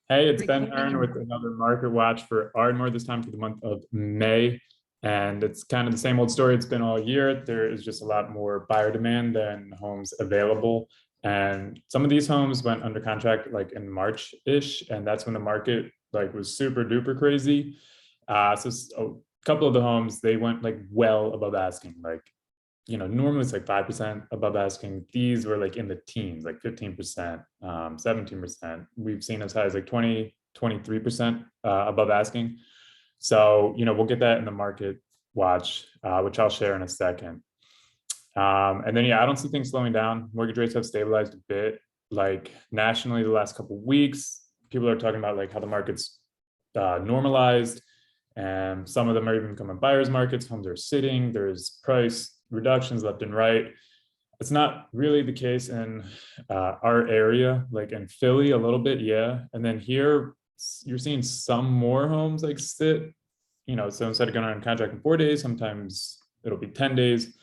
Hey, it's Ben Hearn with another market watch for Ardmore, this time for the month of May. And it's kind of the same old story it's been all year. There is just a lot more buyer demand than homes available. And some of these homes went under contract like in March-ish, and that's when the market like was super duper crazy. A couple of the homes, they went like well above asking, like normally it's like 5% above asking. These were like in the teens, like 15%, 17%. We've seen as high as like 20, 23% above asking. So, we'll get that in the market watch, which I'll share in a second. And then, yeah, I don't see things slowing down. Mortgage rates have stabilized a bit. Like nationally, the last couple of weeks, people are talking about like how the market's normalized, and some of them are even becoming buyers markets. Homes are sitting. There's price reductions left and right. It's not really the case in our area, like in Philly a little bit, yeah. And then here, you're seeing some more homes like sit, so instead of going on contract in 4 days, sometimes it'll be 10 days.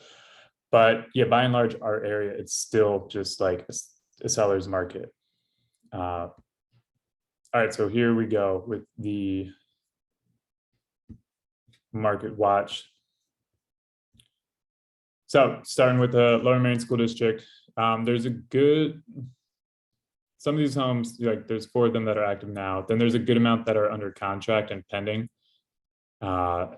But yeah, by and large, our area, it's still just like a seller's market. All right, so here we go with the market watch. So starting with the Lower Marion School District, there's some of these homes, like there's 4 of them that are active now. Then there's a good amount that are under contract and pending. And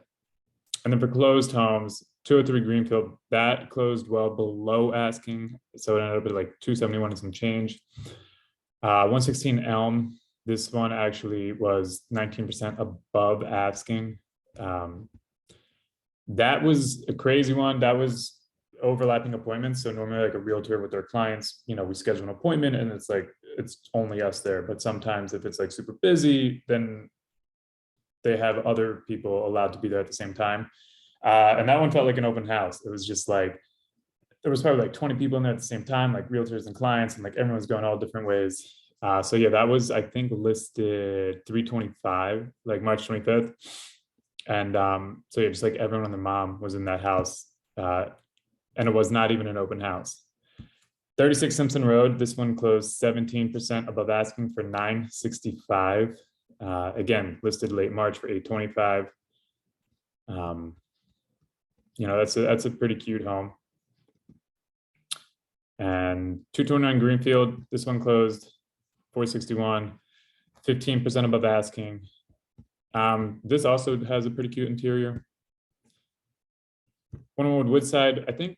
then for closed homes, 203 Greenfield, that closed well below asking. So it ended up at like 271 and some change. 116 Elm, this one actually was 19% above asking. That was a crazy one. That was overlapping appointments. So normally like a realtor with their clients, we schedule an appointment and it's like, it's only us there. But sometimes if it's like super busy, then they have other people allowed to be there at the same time. And that one felt like an open house. It was just like, there was probably like 20 people in there at the same time, like realtors and clients, and like everyone's going all different ways. So yeah, that was, I think, listed 325, like March 25th. And so yeah, just like everyone and their mom was in that house. And it was not even an open house. 36 Simpson Road, this one closed 17% above asking for 965. Again, listed late March for 825. That's a pretty cute home. And 229 Greenfield, this one closed 461, 15% above asking. This also has a pretty cute interior. 101 Woodside, I think,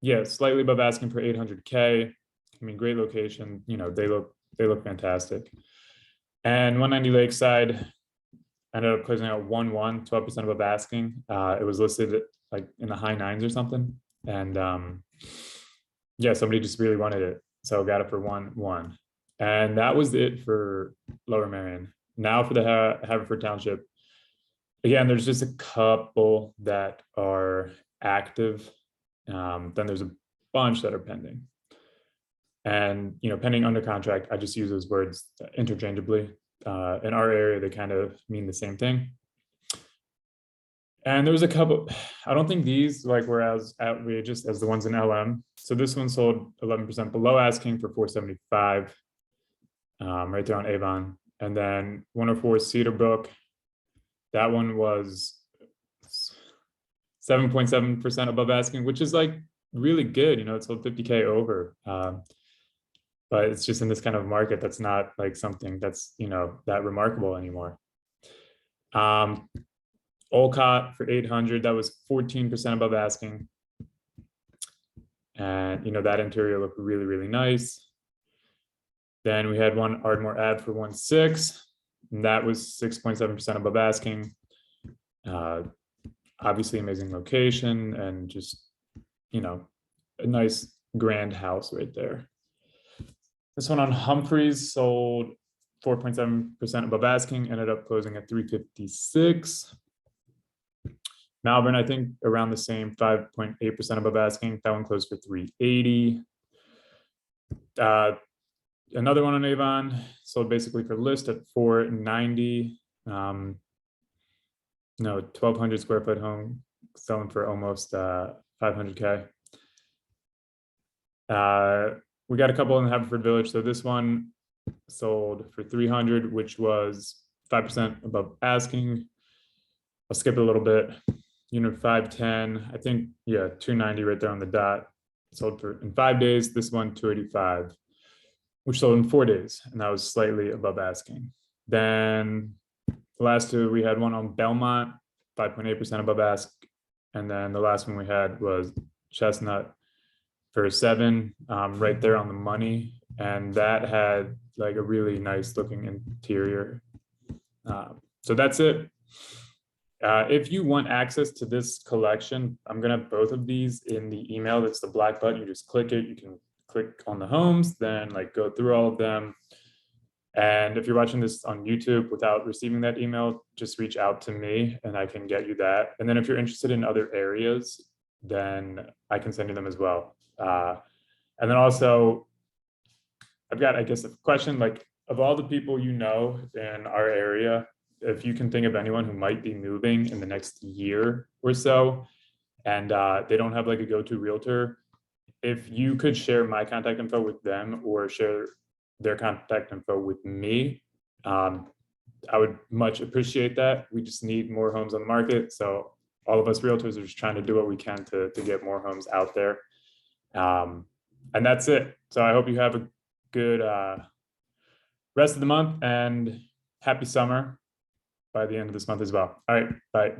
yeah, slightly above asking for 800K. I mean, great location. They look fantastic. And 190 Lakeside ended up closing out 1-1, 12% above asking. It was listed like in the high 9s or something. And yeah, somebody just really wanted it. So got it for 1-1. And that was it for Lower Marion. Now for the Haverford Township. Again, there's just a couple that are active. Then there's a bunch that are pending. And, pending under contract, I just use those words interchangeably. In our area, they kind of mean the same thing. And there was a couple, I don't think these were as outrageous as the ones in LM. So this one sold 11% below asking for 475, right there on Avon. And then 104 Cedarbrook, that one was 7.7% above asking, which is like really good. It sold 50K over. But it's just in this kind of market, that's not like something that's, that remarkable anymore. Olcott for 800, that was 14% above asking. And, that interior looked really, really nice. Then we had one Ardmore ad for 1.6, and that was 6.7% above asking. Obviously amazing location and just, a nice grand house right there. This one on Humphreys sold 4.7% above asking, ended up closing at 356. Malvern, I think around the same, 5.8% above asking. That one closed for 380. Another one on Avon sold basically for list at 490. 1,200 square foot home selling for almost 500K. We got a couple in Haverford Village. So this one sold for 300, which was 5% above asking. I'll skip it a little bit. Unit 510, I think, yeah, 290 right there on the dot. Sold for in 5 days. This one 285, which sold in 4 days, and that was slightly above asking. Then the last two, we had one on Belmont, 5.8% above ask, and then the last one we had was Chestnut for 7, right there on the money, and that had like a really nice looking interior. So that's it. If you want access to this collection, I'm gonna have both of these in the email. That's the black button. You just click it. You can click on the homes, then like go through all of them. And if you're watching this on YouTube without receiving that email, just reach out to me and I can get you that. And then if you're interested in other areas, then I can send you them as well. And then also, I've got, I guess, a question, like, of all the people you know in our area, if you can think of anyone who might be moving in the next year or so, and they don't have like a go-to realtor, if you could share my contact info with them or share their contact info with me, I would much appreciate that. We just need more homes on the market. So all of us realtors are just trying to do what we can to get more homes out there. And that's it. So I hope you have a good rest of the month and happy summer by the end of this month as well. All right, bye.